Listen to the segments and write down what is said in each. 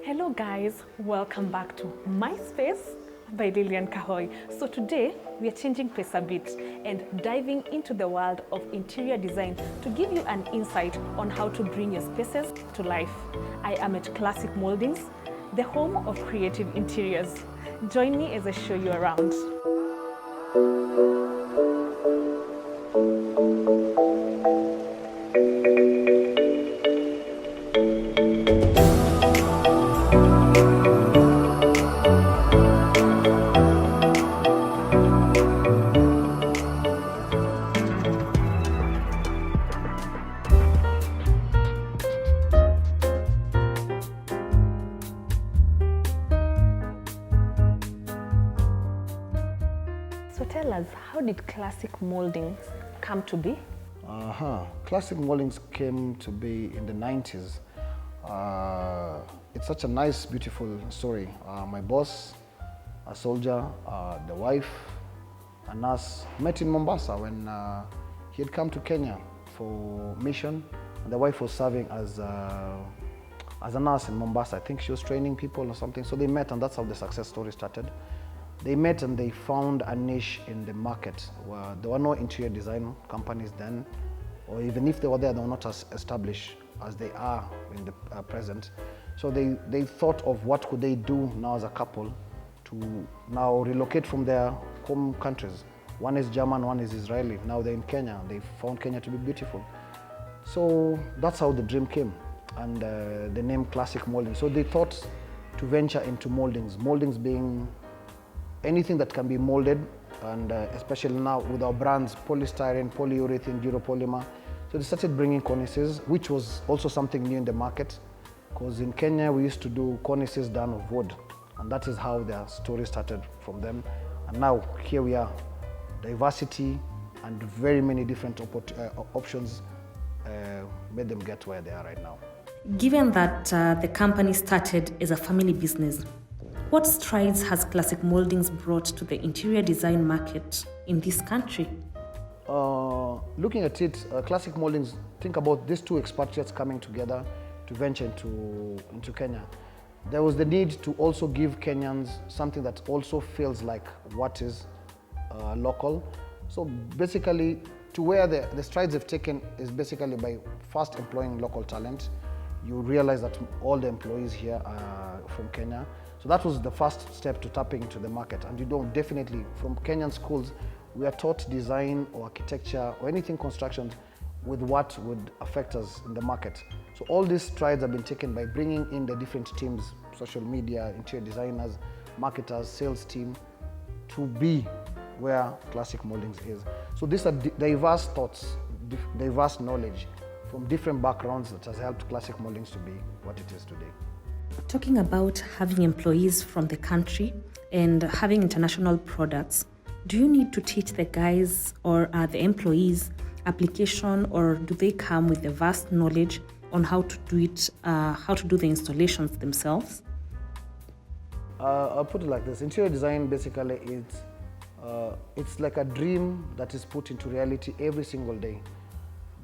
Hello guys, welcome back to My Space by Lillian Kahoy. So today we are changing pace a bit and diving into the world of interior design to give you an insight on how to bring your spaces to life. I am at Classic Mouldings, the home of creative interiors. Join me as I show you around. So tell us, how did Classic Mouldings come to be? Classic Mouldings came to be in the 90s. It's such a nice, beautiful story. My boss, a soldier, the wife, and us met in Mombasa when he had come to Kenya for mission. And the wife was serving as a nurse in Mombasa. I think she was training people or something. So they met, and that's how the success story started. They met and they found a niche in the market where there were no interior design companies then, or even if they were there, they were not as established as they are in the present. So they thought of what could they do now as a couple to now relocate from their home countries. One is German, one is Israeli. Now they're in Kenya. They found Kenya to be beautiful. So that's how the dream came, and the name Classic Mouldings. So they thought to venture into moldings, moldings being anything that can be molded, and especially now with our brands, polystyrene, polyurethane, duropolymer. So they started bringing cornices, which was also something new in the market, because in Kenya we used to do cornices done of wood, and that is how their story started from them. And now here we are, diversity and very many different options made them get where they are right now. Given that the company started as a family business, what strides has Classic Mouldings brought to the interior design market in this country? Looking at it, Classic Mouldings, think about these two expatriates coming together to venture into Kenya. There was the need to also give Kenyans something that also feels like what is local. So basically, to where the strides have taken is basically by first employing local talent. You realize that all the employees here are from Kenya. So that was the first step to tapping into the market. And you don't definitely, from Kenyan schools, we are taught design or architecture or anything construction with what would affect us in the market. So all these strides have been taken by bringing in the different teams, social media, interior designers, marketers, sales team, to be where Classic Mouldings is. So these are diverse thoughts, diverse knowledge from different backgrounds that has helped Classic Mouldings to be what it is today. Talking about having employees from the country and having international products, do you need to teach the guys or the employees application, or do they come with the vast knowledge on how to do it, how to do the installations themselves? I'll put it like this. Interior design basically it's like a dream that is put into reality every single day.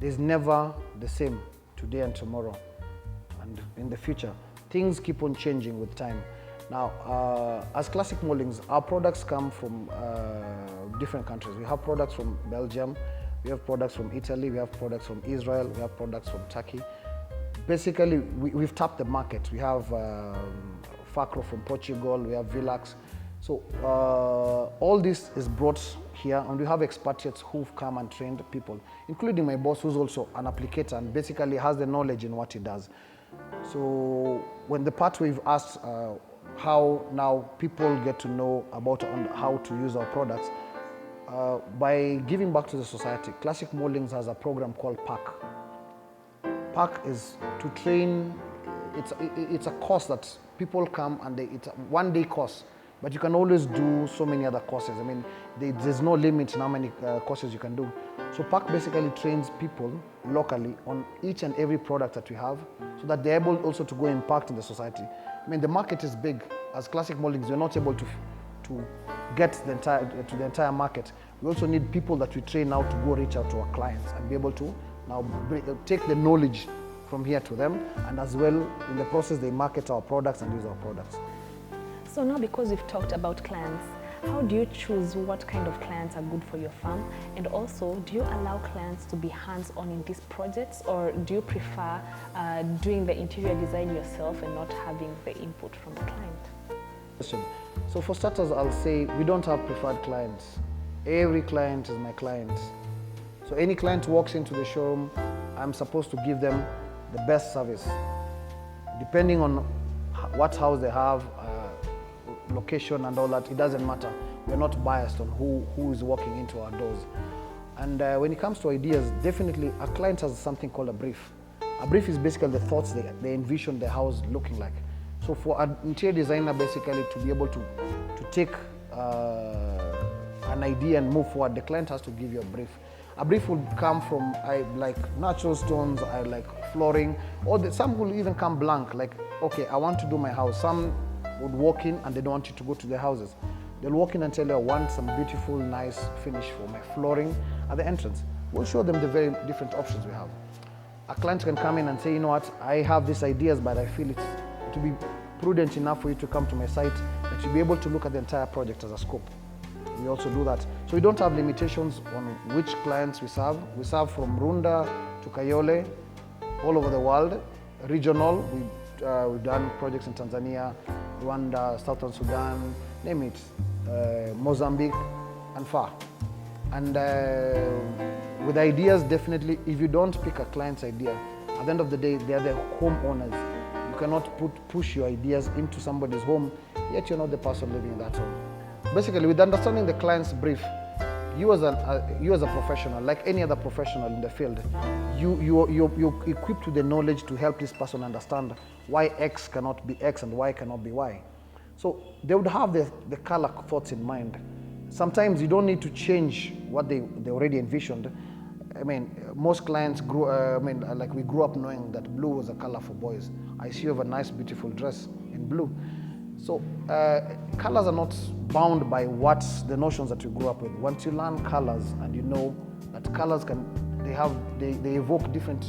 There's never the same today and tomorrow and in the future. Things keep on changing with time. Now, as Classic Mouldings, our products come from different countries. We have products from Belgium, we have products from Italy, we have products from Israel, we have products from Turkey. Basically, we've tapped the market. We have Facro from Portugal, we have Villax. So all this is brought here, and we have expatriates who've come and trained people, including my boss, who's also an applicator and basically has the knowledge in what he does. So when the part we've asked how now people get to know about how to use our products, by giving back to the society, Classic Mouldings has a program called PAC. PAC is to train. It's a course that people come, and it's a one-day course, but you can always do so many other courses. I mean, there's no limit in how many courses you can do. So PAC basically trains people locally on each and every product that we have, so that they're able also to go impact in the society. I mean, the market is big. As Classic Mouldings, we're not able to get to the entire market. We also need people that we train now to go reach out to our clients and be able to now take the knowledge from here to them, and as well in the process they market our products and use our products. So now, because we've talked about clients, how do you choose what kind of clients are good for your firm? And also, do you allow clients to be hands-on in these projects, or do you prefer doing the interior design yourself and not having the input from the client? So for starters, I'll say we don't have preferred clients. Every client is my client. So any client who walks into the showroom, I'm supposed to give them the best service. Depending on what house they have, location and all that, it doesn't matter. We're not biased on who is walking into our doors. And when it comes to ideas, definitely a client has something called a brief. A brief is basically the thoughts they envision the house looking like. So for an interior designer, basically to be able to take an idea and move forward, the client has to give you a brief. A brief would come from, I like natural stones, I like flooring, or some will even come blank, like, okay, I want to do my house. Some would walk in and they don't want you to go to their houses. They'll walk in and tell you, I want some beautiful, nice finish for my flooring at the entrance. We'll show them the very different options we have. A client can come in and say, you know what, I have these ideas, but I feel it to be prudent enough for you to come to my site, that you'll be able to look at the entire project as a scope. We also do that. So we don't have limitations on which clients we serve. We serve from Runda to Kayole, all over the world. Regional, we've done projects in Tanzania, Rwanda, Southern Sudan, name it, Mozambique, and far. And with ideas, definitely, if you don't pick a client's idea, at the end of the day, they are the homeowners. You cannot push your ideas into somebody's home, yet you're not the person living in that home. Basically, with understanding the client's brief, you as a professional, like any other professional in the field, you're equipped with the knowledge to help this person understand why X cannot be X and Y cannot be Y. So they would have the color thoughts in mind. Sometimes you don't need to change what they already envisioned. I mean, most clients like we grew up knowing that blue was a color for boys. I see you have a nice, beautiful dress in blue. So colors are not bound by what the notions that you grew up with. Once you learn colors and you know that colors they evoke different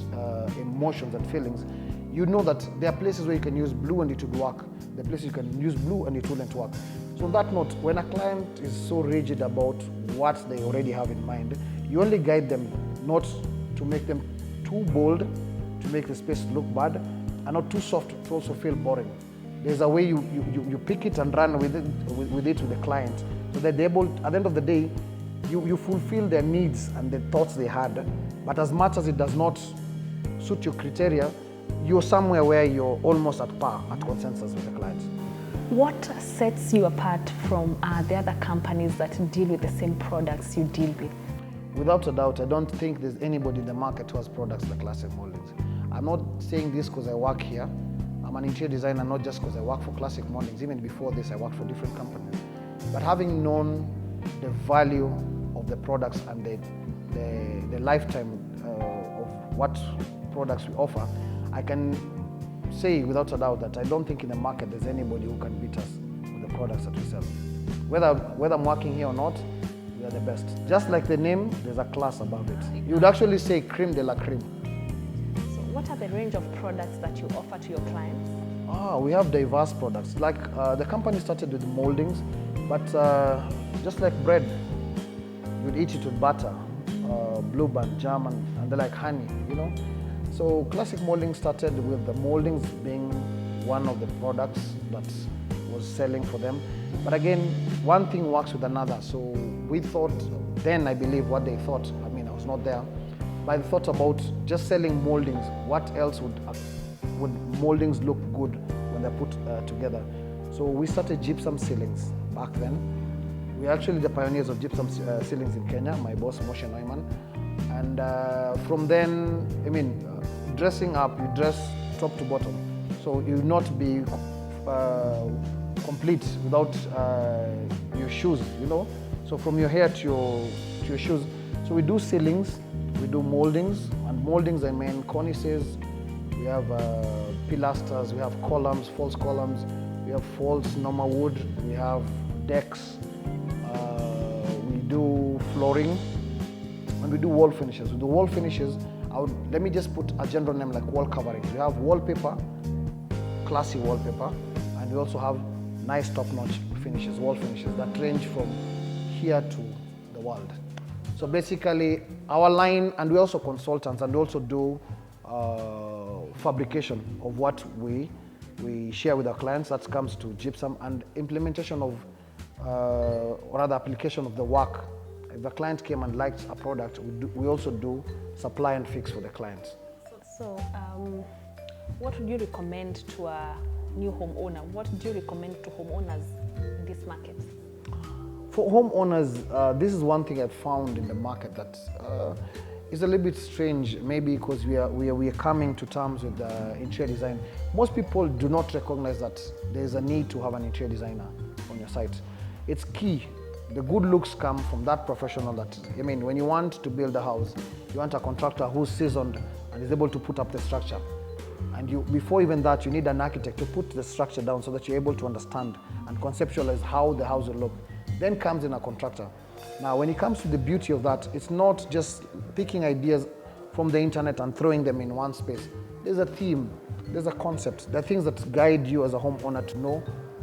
emotions and feelings, you know that there are places where you can use blue and it would work. There are places you can use blue and it wouldn't work. So on that note, when a client is so rigid about what they already have in mind, you only guide them not to make them too bold, to make the space look bad, and not too soft to also feel boring. There's a way you pick it and run with the client, so that they're able, at the end of the day, you fulfill their needs and the thoughts they had. But as much as it does not suit your criteria, you're somewhere where you're almost at par, at consensus with the client. What sets you apart from the other companies that deal with the same products you deal with? Without a doubt, I don't think there's anybody in the market who has products like Classic Mouldings. I'm not saying this because I work here. I'm an interior designer, not just because I work for Classic Mouldings. Even before this, I worked for different companies. But having known the value of the products and the lifetime of what products we offer, I can say without a doubt that I don't think in the market there's anybody who can beat us with the products that we sell. Whether I'm working here or not, we are the best. Just like the name, there's a class above it. You would actually say creme de la creme. So what are the range of products that you offer to your clients? We have diverse products. Like the company started with moldings, but just like bread, you'd eat it with butter, blue band, jam, and they're like honey, you know. So Classic Mouldings started with the moldings being one of the products that was selling for them. But again, one thing works with another. So we thought then, I believe what they thought, I mean, I was not there, but I thought about just selling moldings. What else would moldings look good when they're put together? So we started gypsum ceilings back then. We're actually the pioneers of gypsum ceilings in Kenya, my boss Moshe Neumann. And from then, I mean, dressing up, you dress top to bottom. So you will not be complete without your shoes, you know. So from your hair to your shoes. So we do ceilings, we do moldings, and moldings I mean cornices, we have pilasters, we have columns, false columns, we have false normal wood, we have decks, we do flooring, and we do wall finishes. With the wall finishes, let me just put a general name like wall coverings. We have wallpaper, classy wallpaper, and we also have nice top-notch finishes, wall finishes that range from here to the world. So basically, our line, and we're also consultants, and we also do fabrication of what we share with our clients. That comes to gypsum and implementation of, or rather application of the work. If the client came and liked a product, we also do supply and fix for the clients. So, what would you recommend to a new homeowner? What do you recommend to homeowners in this market? For homeowners, this is one thing I've found in the market that is a little bit strange, maybe because we are coming to terms with interior design. Most people do not recognize that there is a need to have an interior designer on your site. It's key. The good looks come from that professional that, I mean, when you want to build a house, you want a contractor who's seasoned and is able to put up the structure. And before even that, you need an architect to put the structure down so that you're able to understand and conceptualize how the house will look. Then comes in a contractor. Now, when it comes to the beauty of that, it's not just picking ideas from the internet and throwing them in one space. There's a theme, there's a concept. There are things that guide you as a homeowner to know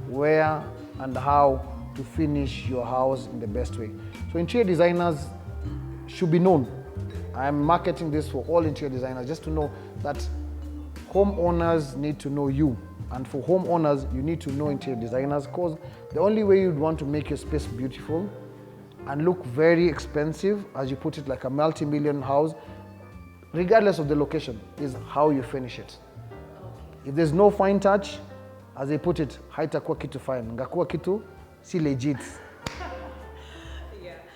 where and how to finish your house in the best way. So interior designers should be known. I'm marketing this for all interior designers, just to know that homeowners need to know you. And for homeowners, you need to know interior designers, because the only way you'd want to make your space beautiful and look very expensive, as you put it, like a multi-million house, regardless of the location, is how you finish it. If there's no fine touch, as they put it, haitakuwa kitu fine, ngakuwa kitu si legit.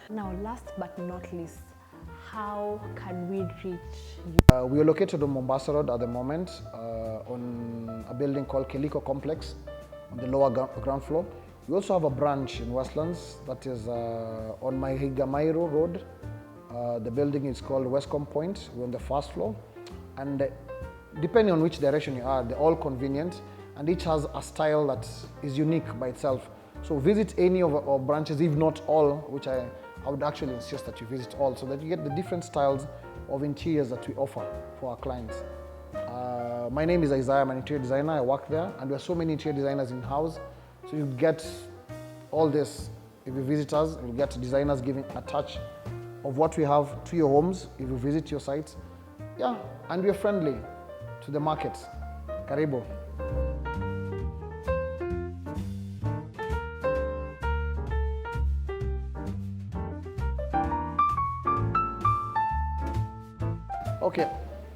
Now, last but not least, how can we reach you? We are located on Mombasa Road at the moment, on a building called Keliko Complex, on the lower ground floor. We also have a branch in Westlands that is on Mahigamairo Road. The building is called Westcom Point. We're on the first floor. And depending on which direction you are, they're all convenient, and each has a style that is unique by itself. So visit any of our branches, if not all, which I would actually insist that you visit all, so that you get the different styles of interiors that we offer for our clients. My name is Isaiah, I'm an interior designer, I work there, and there are so many interior designers in-house, so you get all this. If you visit us, you'll get designers giving a touch of what we have to your homes if you visit your sites. Yeah, and we're friendly to the market. Karibu. Okay,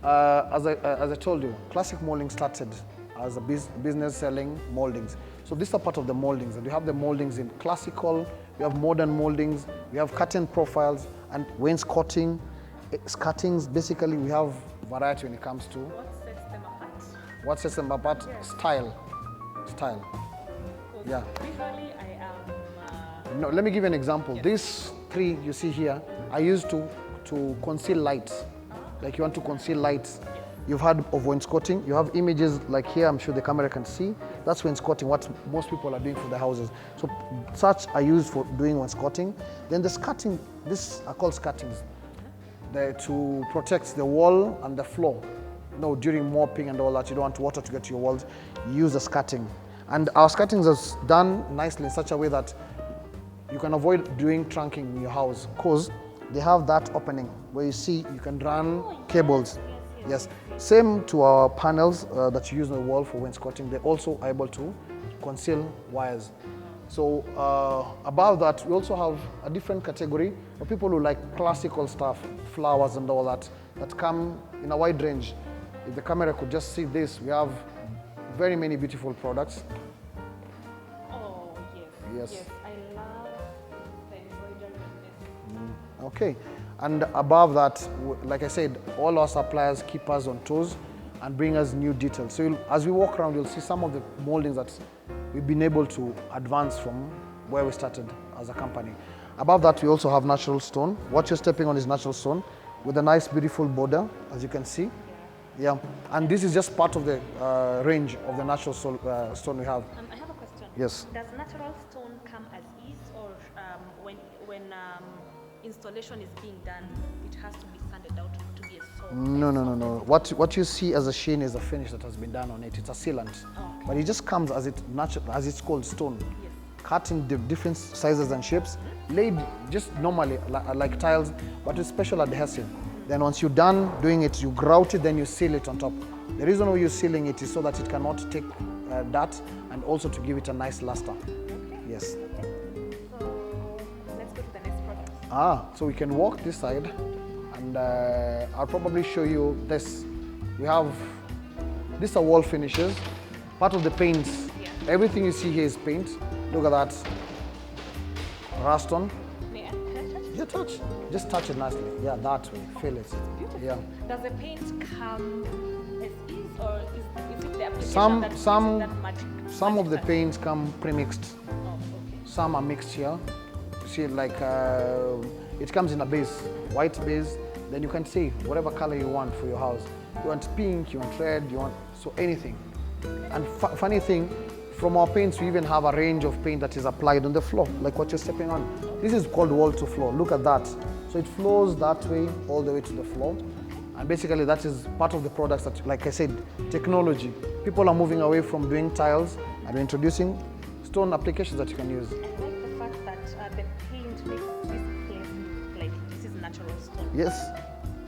as I told you, Classic Mouldings started as a business selling moldings. So this is a part of the moldings. And we have the moldings in classical, we have modern moldings, we have curtain profiles and wainscoting, skirtings. Basically, we have variety when it comes to What sets them apart? what sets them apart. Yes. Style. Yeah. Visually, I am. No, let me give you an example. These three you see here are used to conceal lights. Like you want to conceal lights. You've heard of wainscoting. You have images like here, I'm sure the camera can see. That's wainscoting, what most people are doing for their houses. So such are used for doing wainscoting. Then the skirting, these are called skirtings. They're to protect the wall and the floor. You know, during mopping and all that, you don't want water to get to your walls. You use the skirting. And our skirtings is done nicely in such a way that you can avoid doing trunking in your house, because they have that opening where you see you can run cables. Yes. Same to our panels that you use on the wall for wainscoting. They're also able to conceal wires. So above that, we also have a different category for people who like classical stuff, flowers and all that, that come in a wide range. If the camera could just see this, we have very many beautiful products. Oh, yes. Yes. I love the embroidery on this. Okay, and above that, like I said, all our suppliers keep us on toes and bring us new details. So as we walk around, you'll see some of the moldings that we've been able to advance from where we started as a company. Above that, we also have natural stone. What you're stepping on is natural stone with a nice, beautiful border, as you can see. Yeah, and this is just part of the range of the natural stone we have. I have a question. Yes. Does natural stone come as is, or when installation is being done, it has to be sanded out to be a No. What you see as a sheen is a finish that has been done on it. It's a sealant. But it just comes as as it's called stone. Cut in different sizes and shapes, laid just normally like tiles, but with special adhesive. Then once you're done doing it, you grout it, then you seal it on top. The reason why you're sealing it is so that it cannot take dirt and also to give it a nice luster. Yes. So let's go to the next product. So we can walk this side, and I'll probably show you this. We have, these are wall finishes, part of the paints. Everything you see here is paint. Look at that. Rust on. Yeah, can I touch it? Yeah, touch. Just touch it nicely. Yeah, that way. Feel it. Beautiful. Yeah. Does the paint come as is, or is it the application Some that gives some it that magic? some of the touch? paints come pre-mixed. Oh, okay. Some are mixed here. You see, like it comes in a base, white base. Then you can say whatever color you want for your house. You want pink, you want red, you want anything. And funny thing, from our paints, we even have a range of paint that is applied on the floor, like what you're stepping on. This is called wall to floor. Look at that. So it flows that way all the way to the floor. And basically that is part of the products that, like I said, technology. People are moving away from doing tiles and we're introducing stone applications that you can use. I like the fact that the paint makes this place look like this is natural stone. Yes.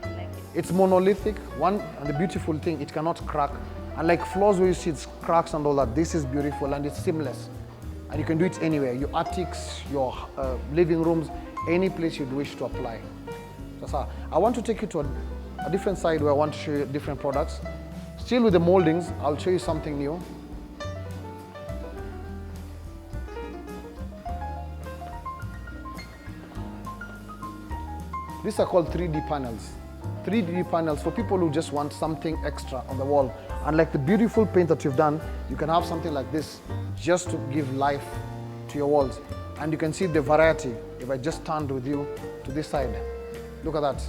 I like it. It's monolithic, and the beautiful thing, it cannot crack. And like floors where you see it's cracks and all that, this is beautiful and it's seamless. And you can do it anywhere, your attics, your living rooms, any place you'd wish to apply. So, I want to take you to a different side where I want to show you different products. Still with the moldings, I'll show you something new. These are called 3D panels. 3D panels for people who just want something extra on the wall. And like the beautiful paint that you've done, you can have something like this just to give life to your walls. And you can see the variety. If I just turned with you to this side, look at that.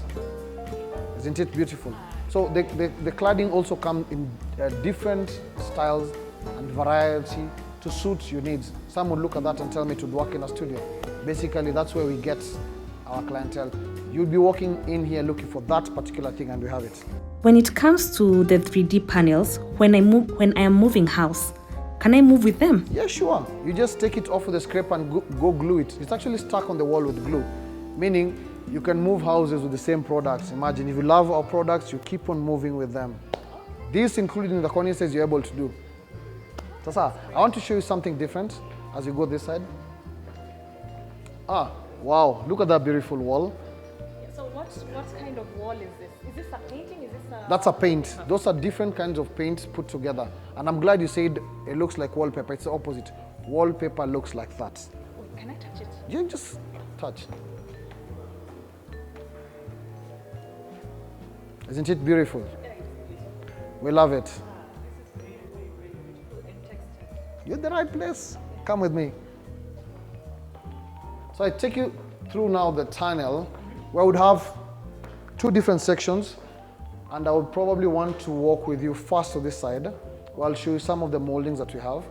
Isn't it beautiful? So the cladding also comes in different styles and variety to suit your needs. Some would look at that and tell me to work in a studio. Basically, that's where we get our clientele. You'll be walking in here looking for that particular thing and we have it. When it comes to the 3D panels, when I am moving house, can I move with them? Yeah, sure. You just take it off with a scrape and go glue it. It's actually stuck on the wall with glue, meaning you can move houses with the same products. Imagine if you love our products, you keep on moving with them. This, including the cornices, you're able to do. Sasa, I want to show you something different as you go this side. Wow, look at that beautiful wall. So what kind of wall is this? Is this a painting? Is this a... That's a paint. Those are different kinds of paints put together. And I'm glad you said it looks like wallpaper. It's the opposite. Wallpaper looks like that. Wait, can I touch it? You just touch. Isn't it beautiful? Yeah, it's beautiful. We love it. This is very, very, very beautiful and textured. You're in the right place. Come with me. So I take you through now the tunnel where I would have two different sections, and I would probably want to walk with you first to this side where I'll show you some of the moldings that we have.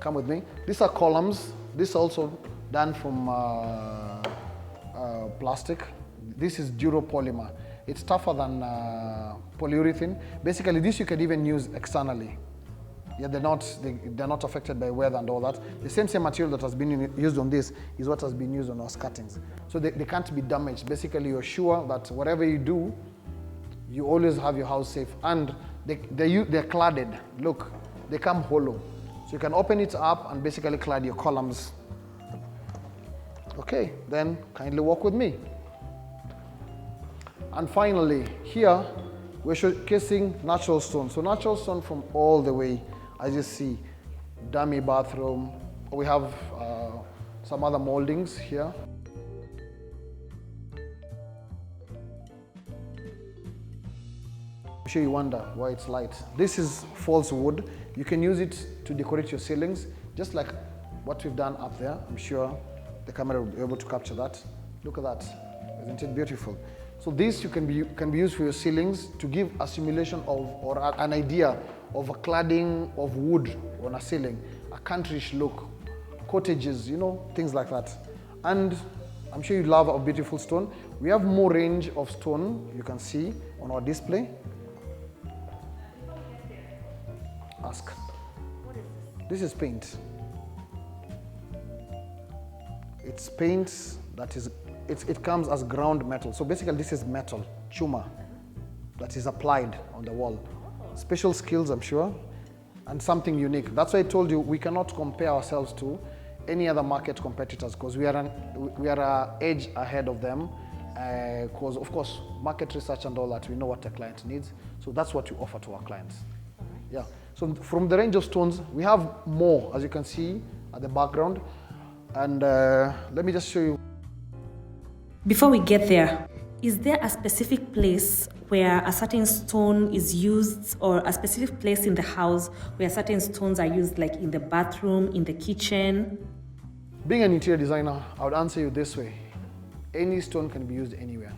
Come with me. These are columns. This is also done from plastic. This is duropolymer. It's tougher than polyurethane. Basically, this you can even use externally. Yeah, they're not affected by weather and all that. The same material that has been used on this is what has been used on our cuttings. So they can't be damaged. Basically, you're sure that whatever you do, you always have your house safe. And they're cladded. Look, they come hollow. So you can open it up and basically clad your columns. Okay, then kindly walk with me. And finally, here, we're showcasing natural stone. So natural stone from all the way, as you see, dummy bathroom. We have some other moldings here. I'm sure you wonder why it's light. This is false wood. You can use it to decorate your ceilings, just like what we've done up there. I'm sure the camera will be able to capture that. Look at that. Isn't it beautiful? So this can be used for your ceilings to give a simulation of, or an idea of a cladding of wood on a ceiling, a countryish look, cottages, you know, things like that. And I'm sure you love our beautiful stone. We have more range of stone you can see on our display. Ask. What is this? This is paint. It's paint that is, it comes as ground metal. So basically this is metal, chuma, that is applied on the wall. Special skills, I'm sure, and something unique. That's why I told you we cannot compare ourselves to any other market competitors because we are an edge ahead of them because of course market research and all that, we know what the client needs. So that's what we offer to our clients. Yeah. So from the range of stones, we have more, as you can see at the background. And let me just show you. Before we get there, is there a specific place where a certain stone is used, or a specific place in the house where certain stones are used, like in the bathroom, in the kitchen? Being an interior designer, I would answer you this way. Any stone can be used anywhere.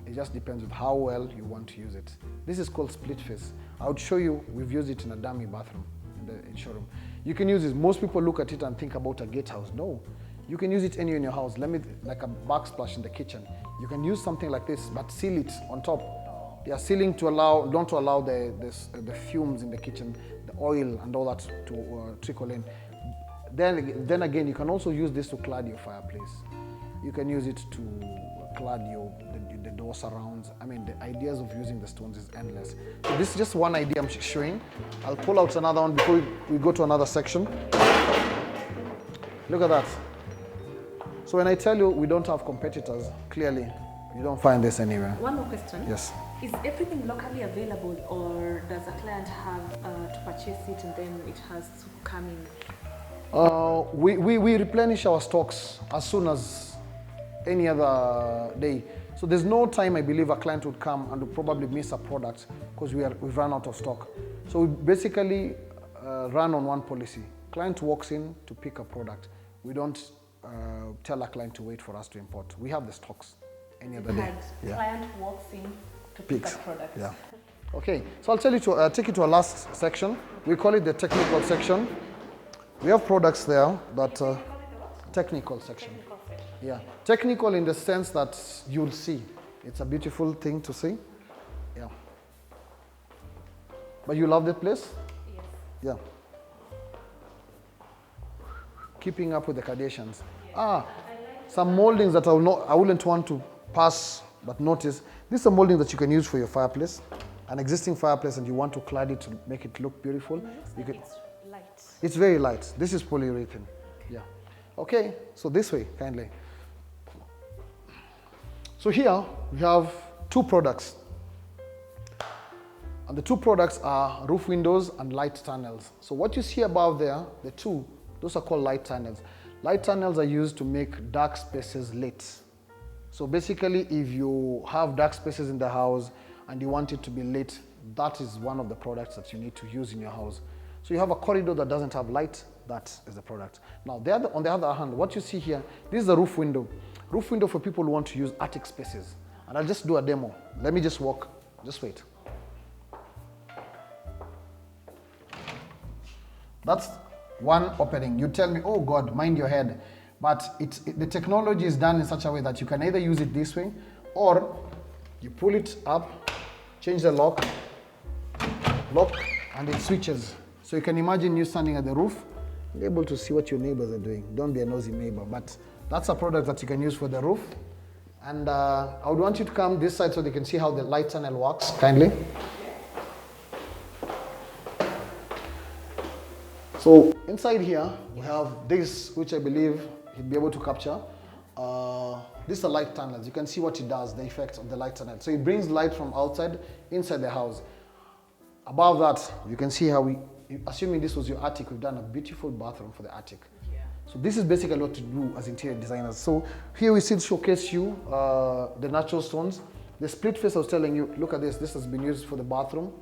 It just depends on how well you want to use it. This is called split face. I would show you, we've used it in a dummy bathroom in the showroom. You can use this. Most people look at it and think about a gatehouse. No, you can use it anywhere in your house. Like a backsplash in the kitchen. You can use something like this, but seal it on top. They are sealing to don't allow the fumes in the kitchen, the oil and all that to trickle in. Then again, you can also use this to clad your fireplace. You can use it to clad the door surrounds. I mean, the ideas of using the stones is endless. So this is just one idea I'm showing. I'll pull out another one before we go to another section. Look at that. So when I tell you we don't have competitors, clearly you don't find this anywhere. One more question. Yes. Is everything locally available, or does a client have to purchase it and then it has to come in? We replenish our stocks as soon as any other day. So there's no time I believe a client would come and would probably miss a product because we've run out of stock. So we basically run on one policy. Client walks in to pick a product. We don't tell a client to wait for us to import. We have the stocks any other day. Yeah. Client walks in to pick a product. Yeah. Okay, so I'll tell you to take you to our last section. We call it the technical section. We have products there that technical section. Yeah, technical in the sense that you'll see. It's a beautiful thing to see. Yeah. But you love that place? Yes. Yeah. Keeping up with the Kardashians. Some moldings that I wouldn't want to pass but notice. These are moldings that you can use for your fireplace, an existing fireplace, and you want to clad it to make it look beautiful. You can. It's light. It's very light. This is polyurethane. Yeah. Okay. So this way, kindly. So here we have two products. And the two products are roof windows and light tunnels. So what you see above there, those are called light tunnels. Light tunnels are used to make dark spaces lit. So basically, if you have dark spaces in the house and you want it to be lit, that is one of the products that you need to use in your house. So you have a corridor that doesn't have light, that is the product. Now, on the other hand, what you see here, this is a roof window. Roof window for people who want to use attic spaces. And I'll just do a demo. Let me just walk, just wait. That's one opening. You tell me, oh God, mind your head. But the technology is done in such a way that you can either use it this way, or you pull it up, change the lock, and it switches. So you can imagine you standing at the roof, able to see what your neighbors are doing. Don't be a nosy neighbor, but that's a product that you can use for the roof. And I would want you to come this side so they can see how the light tunnel works, kindly. So inside here, we have this, which I believe he'd be able to capture. These are light tunnels. You can see what it does, the effect of the light tunnel. So it brings light from outside inside the house. Above that, you can see how assuming this was your attic, we've done a beautiful bathroom for the attic. Yeah. So this is basically what to do as interior designers. So here we still showcase you the natural stones. The split face I was telling you, look at this. This has been used for the bathroom.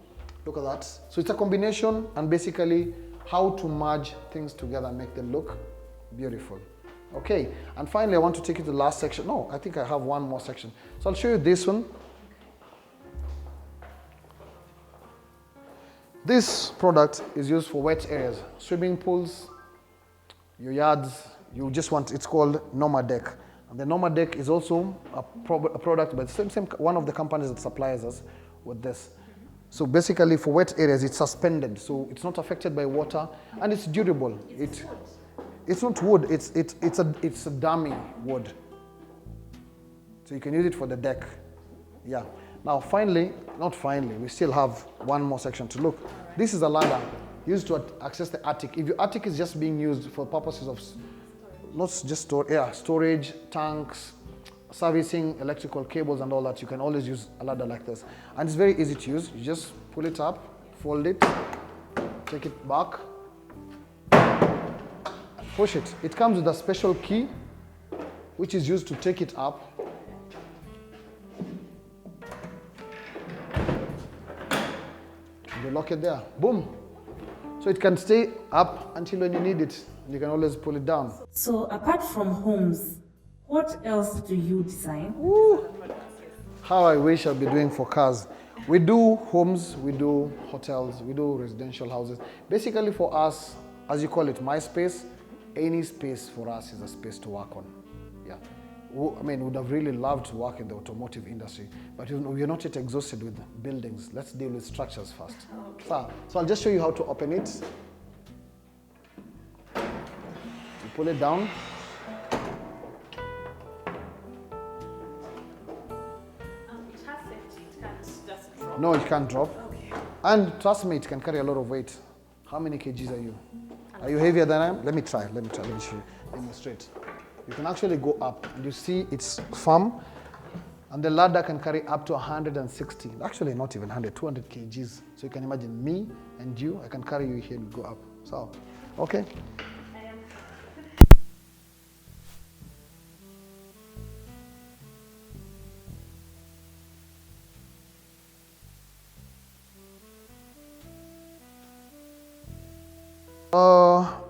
Look at that. So it's a combination and basically how to merge things together and make them look beautiful. Okay, and finally I want to take you to the last section. No, I think I have one more section. So I'll show you this one. This product is used for wet areas, swimming pools, your yards. You just want, it's called Norma Deck. And the Norma deck is also a product by the same one of the companies that supplies us with this. So basically for wet areas, it's suspended, so it's not affected by water, and it's durable. It's not wood, it's a dummy wood. So you can use it for the deck. Yeah. Now we still have one more section to look. This is a ladder used to access the attic. If your attic is just being used for purposes of not just storage, tanks, servicing electrical cables and all that, you can always use a ladder like this. And it's very easy to use. You just pull it up, fold it, take it back, push it. It comes with a special key which is used to take it up. You lock it there, boom. So it can stay up until when you need it. You can always pull it down. So apart from homes, what else do you design? Woo. How I wish I'd be doing for cars. We do homes, we do hotels, we do residential houses. Basically for us, as you call it, my space, any space for us is a space to work on. Yeah. I mean, would have really loved to work in the automotive industry, but we're not yet exhausted with buildings. Let's deal with structures first. Okay. So I'll just show you how to open it. You pull it down. It has safety, it can't just drop. No, it can't drop. Okay. And trust me, it can carry a lot of weight. How many kgs are you? Are you heavier than I am? Let me try. Let me show you. Demonstrate. You can actually go up, and you see it's firm, and the ladder can carry up to 160, actually not even 100, 200 kgs. So you can imagine me and you, I can carry you here and go up. So, okay.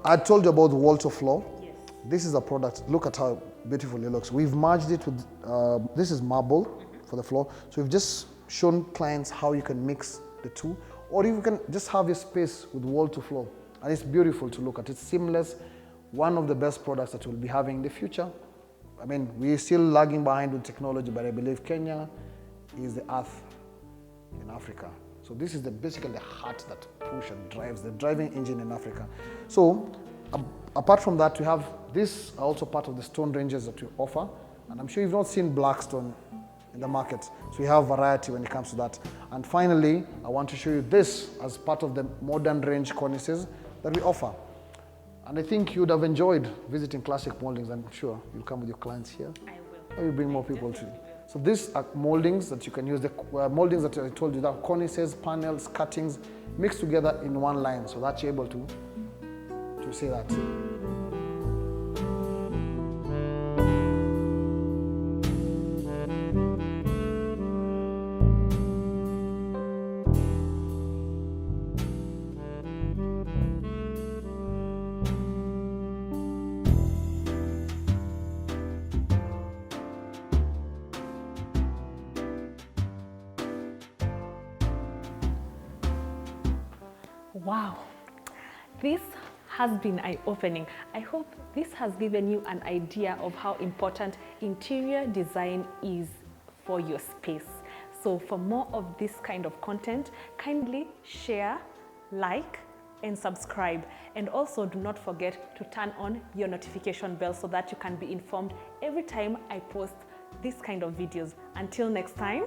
I told you about the wall to floor. Yes. This is a product. Look at how beautiful it looks. We've merged it with, this is marble for the floor. So we've just shown clients how you can mix the two, or you can just have a space with wall to floor. And it's beautiful to look at. It's seamless. One of the best products that we'll be having in the future. I mean, we're still lagging behind with technology, but I believe Kenya is the earth in Africa. So this is basically the heart that pushes and drives, the driving engine in Africa. So apart from that, we have this also part of the stone ranges that we offer. And I'm sure you've not seen black stone in the market. So we have variety when it comes to that. And finally, I want to show you this as part of the modern range cornices that we offer. And I think you would have enjoyed visiting Classic Mouldings. I'm sure you'll come with your clients here. I will. Or you bring more people to you. So these are moldings that you can use. The moldings that I told you, that cornices, panels, cuttings, mixed together in one line, so that you're able to see that. Wow, this has been eye-opening. I hope this has given you an idea of how important interior design is for your space. So for more of this kind of content, kindly share, like, and subscribe. And also do not forget to turn on your notification bell so that you can be informed every time I post this kind of videos. Until next time.